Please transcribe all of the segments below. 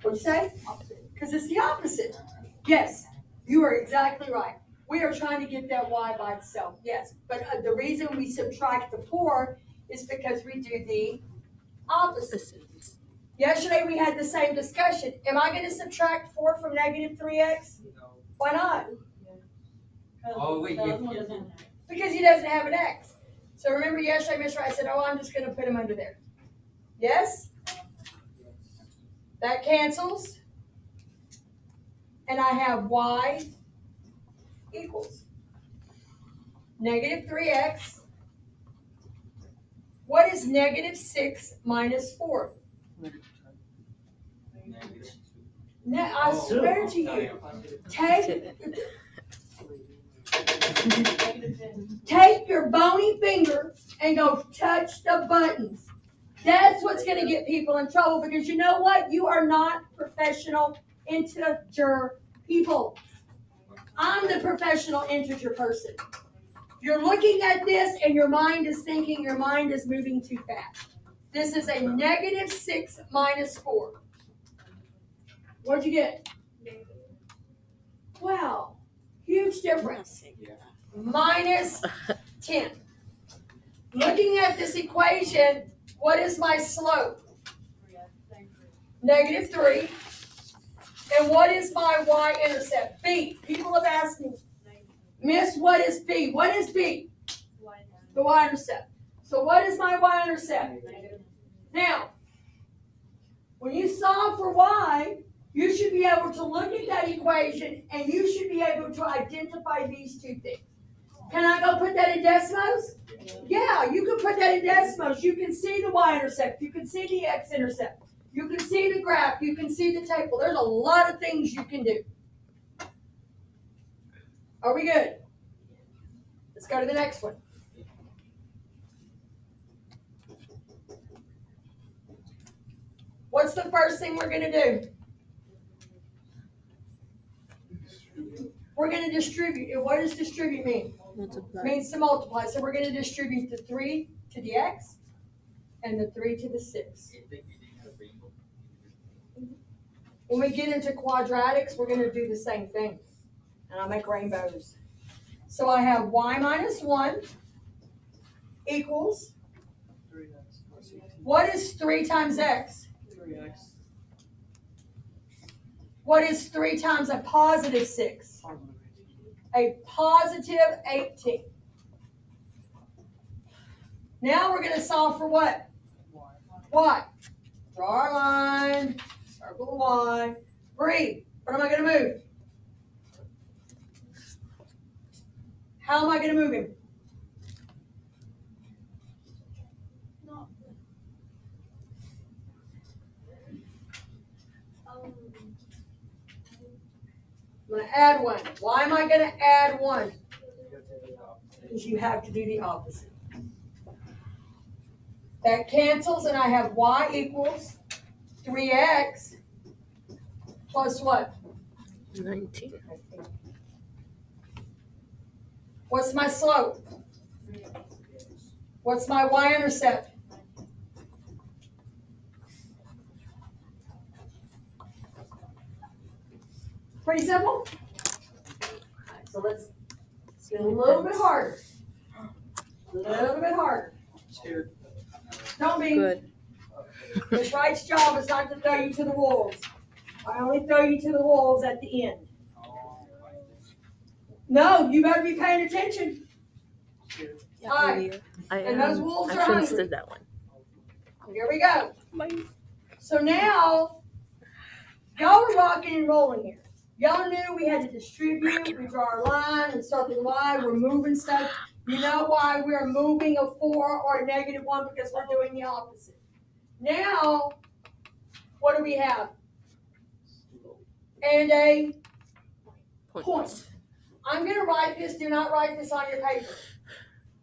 What'd you say? Because it's the opposite. Yes, you are exactly right. We are trying to get that y by itself, yes. But the reason we subtract the 4 is because we do the opposite. Yesterday we had the same discussion. Am I going to subtract 4 from negative 3x? Why not? Oh, wait, yeah. Because he doesn't have an x. So remember yesterday, Miss Wright said, oh, I'm just going to put him under there. Yes? That cancels. And I have y equals negative 3x. What is negative 6 minus 4? I swear to you, take your bony finger and go touch the buttons. That's what's going to get people in trouble, because you know what? You are not professional integer people. I'm the professional integer person. You're looking at this and your mind is thinking, your mind is moving too fast. This is a negative 6 minus 4. What'd you get? Wow, huge difference. Minus 10. Looking at this equation, what is my slope? Negative 3. And what is my y-intercept? B. People have asked me, Miss, what is B? What is B? The y-intercept. So what is my y-intercept? Now, when you solve for y, you should be able to look at that equation and you should be able to identify these two things. Can I go put that in Desmos? Yeah, you can put that in Desmos. You can see the y-intercept. You can see the x-intercept. You can see the graph. You can see the table. There's a lot of things you can do. Are we good? Let's go to the next one. What's the first thing we're going to do? We're going to distribute. What does distribute mean? Multiply. It means to multiply. So we're going to distribute the 3 to the x and the 3 to the 6. When we get into quadratics, we're going to do the same thing. And I'll make rainbows. So I have y minus 1 equals, what is 3 times x? 3x. What is 3 times a positive 6? A positive 18. Now we're going to solve for what? Y. Draw our line, circle the y. Breathe. What am I going to move? How am I going to move him? I'm going to add 1. Why am I going to add 1? Because you have to do the opposite. That cancels, and I have y equals 3x plus what? 19. What's my slope? What's my y-intercept? Pretty simple? So let's get a little bit harder. A little bit harder. Don't be. Good. Miss Wright's job is not to throw you to the wolves. I only throw you to the wolves at the end. No, you better be paying attention. Yeah, All right. And those wolves are I hungry. that one. Here we go. So now, y'all are rocking and rolling here. Y'all knew we had to distribute. We draw our line and circle the y. We're moving stuff. You know why we're moving a 4 or a negative 1? Because we're doing the opposite. Now, what do we have? And a point. I'm going to write this. Do not write this on your paper.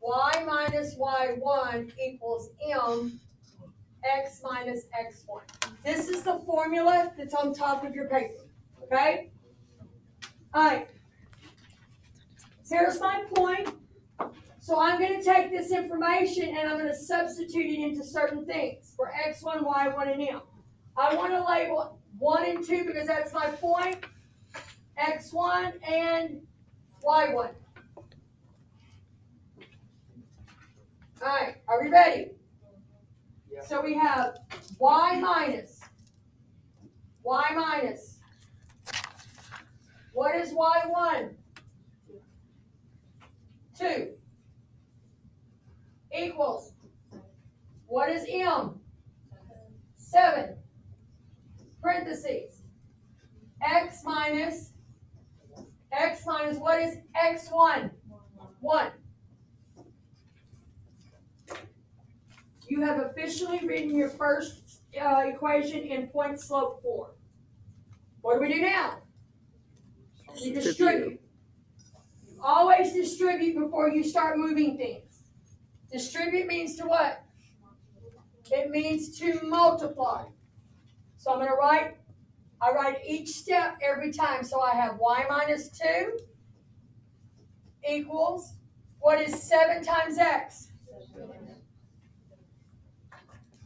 Y minus y1 equals m x minus x1. This is the formula that's on top of your paper. Okay? All right. Here's my point. So I'm going to take this information and I'm going to substitute it into certain things for x1, y1, and m. I want to label 1 and 2 because that's my point. X1 and Y1. All right, are we ready? Yeah. So we have Y minus. Y minus. What is Y1? 2. Equals. What is M? 7. Parentheses. X minus what is X1? 1. You have officially written your first equation in point slope form. What do we do now? We distribute. You always distribute before you start moving things. Distribute means to what? It means to multiply. So I'm going to write, I write each step every time. So I have Y minus 2 equals, what is 7 times X?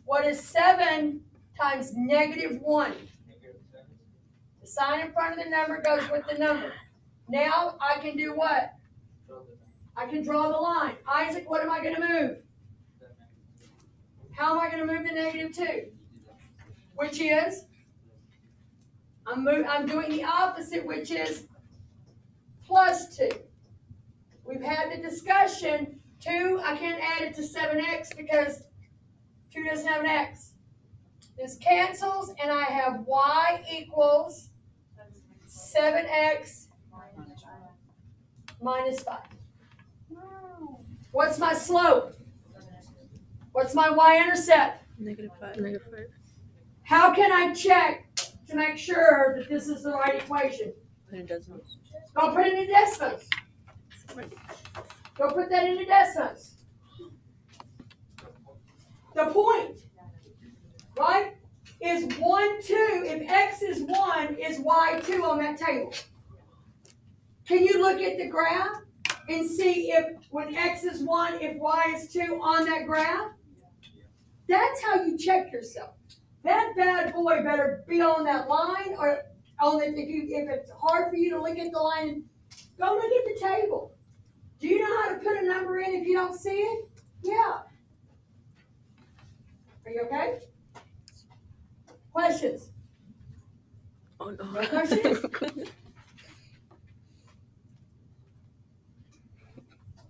What is 7 times negative 1? The sign in front of the number goes with the number. Now I can do what? I can draw the line. Isaac, what am I going to move? How am I going to move the negative 2? Which is? I'm doing the opposite, which is plus 2. We've had the discussion. 2, I can't add it to 7x because 2 doesn't have an x. This cancels, and I have y equals 7x minus 5. What's my slope? What's my y-intercept? -5. -5. How can I check to make sure that this is the right equation? Put in decimals. Go put it in decimals. Go put that into decimals. The point, right, is 1, 2. If x is 1, is y 2 on that table. Can you look at the graph and see if when x is 1, if y is 2 on that graph? That's how you check yourself. That bad boy better be on that line, or on the, if it's hard for you to look at the line, go look at the table. Do you know how to put a number in if you don't see it? Yeah. Are you okay? Questions? Oh no. No questions?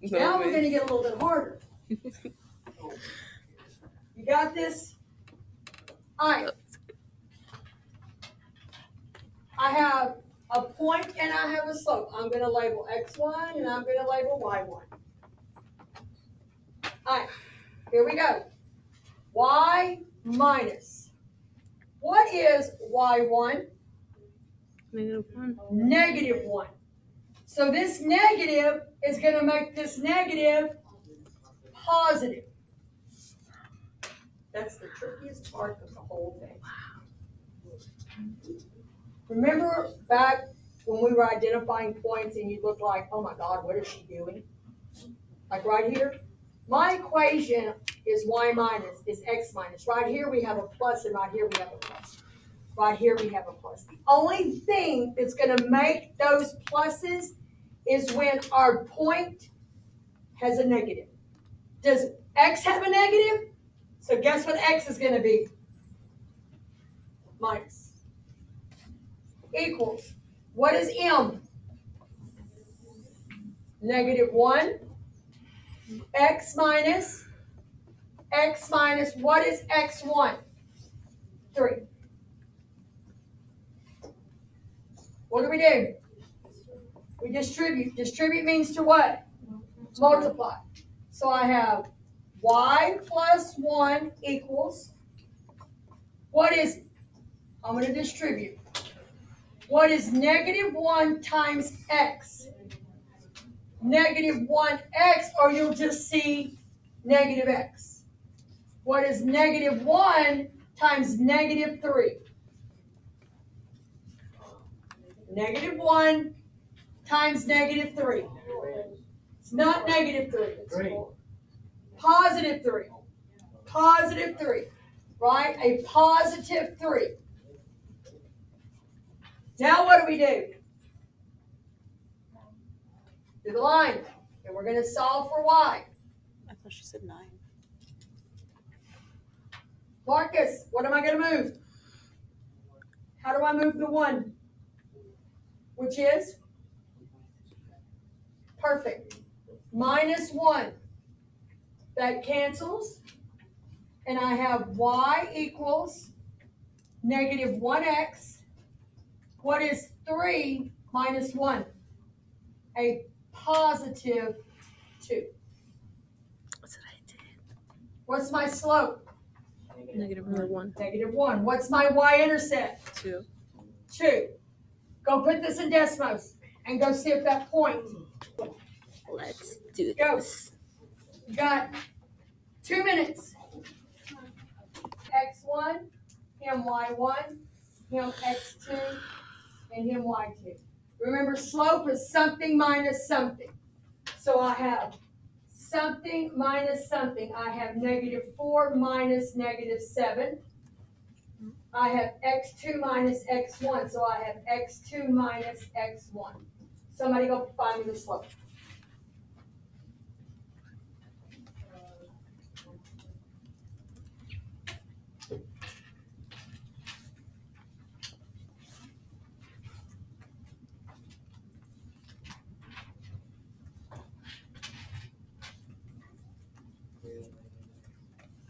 Now we're going to get a little bit harder. You got this? All right. I have a point and I have a slope. I'm going to label x1 and I'm going to label y1. All right. Here we go. Y minus. What is y1? -1. Negative 1. So this negative is going to make this negative positive. That's the trickiest part of the whole thing. Remember back when we were identifying points and you look like, oh my God, what is she doing? Like right here. My equation is y minus, is x minus. Right here we have a plus and right here we have a plus. Right here we have a plus. The only thing that's going to make those pluses is when our point has a negative. Does x have a negative? So guess what x is going to be? Minus. Equals. What is m? -1. X minus, what is x1? 3. What do? We distribute. Distribute means to what? Multiply. So I have y plus 1 equals, what is, I'm going to distribute. What is -1 times x? -1x, or you'll just see negative x. What is -1 times -3? -1 times -3. It's not -3. It's +3. +3. right? A positive 3. Now what do? Do the line. And we're going to solve for y. I thought she said 9. Marcus, what am I going to move? How do I move the 1? Which is? Perfect. Minus 1. That cancels. And I have y equals negative 1x. What is 3 minus 1? A positive 2. That's what I did. What's my slope? Negative 1. Negative 1. What's my y-intercept? 2. 2. Go put this in Desmos and go see if that point. Let's do Go. this. You got 2 minutes. X1, him Y1, him X2, and him Y2. Remember, slope is something minus something. So I have something minus something. I have negative 4 minus negative 7. I have X2 minus X1. So I have X2 minus X1. Somebody go find me the slope.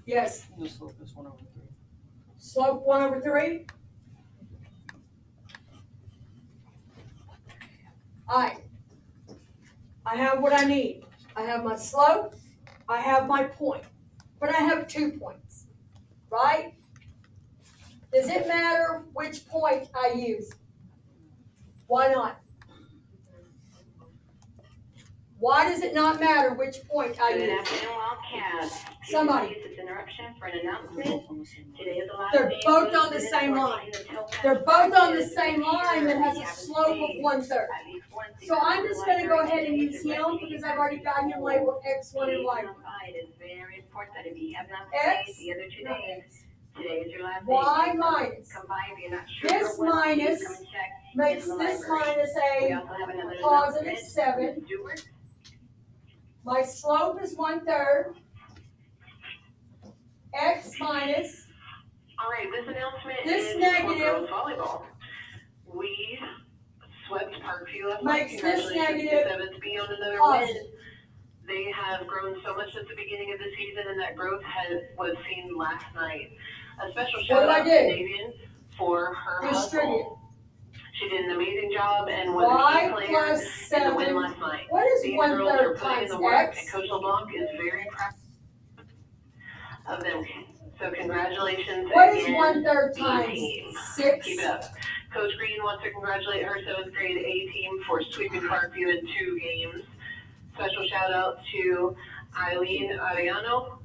Yes. The slope is 1 over 3. Slope 1 over 3. All right. I have what I need. I have my slope. I have my point. But I have 2 points. Right? Does it matter which point I use? Why not? Why does it not matter which point I Good use? afternoon, Wildcats. Somebody. This is interruption for an announcement. Today is the last They're day of both the on the season same for line. the Towpath They're both on the practice. same line that has a slope of 1/3. At least one So I'm just going to go ahead and use today him because I've already got him labeled X1 and Y1. It is very important that if you have not X, played the other 2 days, today is your last day. Y minus. Come by if you're not sure. This for what, minus come and check makes in the this library. minus We a also have another positive announcement. 7. Stewart. My slope is 1/3. X minus. All right, this announcement This is negative for girls volleyball. We swept Parkview last makes night. this Congratulations negative to 7th B on another positive. win. They have grown so much since the beginning of the season, and that growth was seen last night. A special What shout did I out to do? Davian for her Distribute. hustle. She did an amazing job and was a Y key player plus in the win 7. last night. What is These girls are 1/3 putting in times the work, and X? Coach LeBlanc is very proud of them. So congratulations What is again. 1/3 B times team. 6? Keep it up. Coach Green wants to congratulate her 7th grade A team for sweeping Parkview in 2 games. Special shout out to Eileen Ariano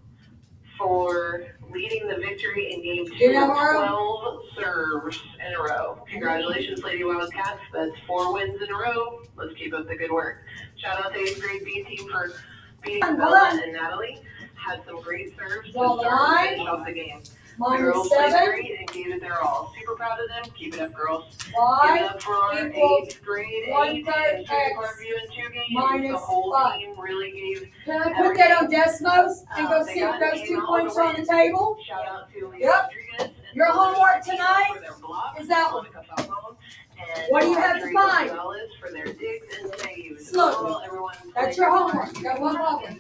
for leading the victory in game 2 Did I with borrow? 12 serves in a row. Congratulations, Lady Wildcats. That's 4 wins in a row. Let's keep up the good work. Shout out to 8th grade B team for beating Hold Bella on. and Natalie. Had some great serves to Draw the start and line. finish off the game. The Minus girls played 7. great and gave it their all. Super proud of them. Keep it up, girls. Give it Y up for our equals 8th grade A 1/3 team. Sweeping X Parkview in 2 games. minus The whole 5. team really gave. Can I put that on Desmos and go They see got if those it, 2 came out points with are a on the win. table? Shout out to Lisa Yep. Rodriguez and Your homework Team tonight for their blocks, is that one. Monica Falcone, and What do you have to Audrey find? Gonzalez for their digs and saves. Slope. Overall, everyone That's played your their homework. part. You got one problem.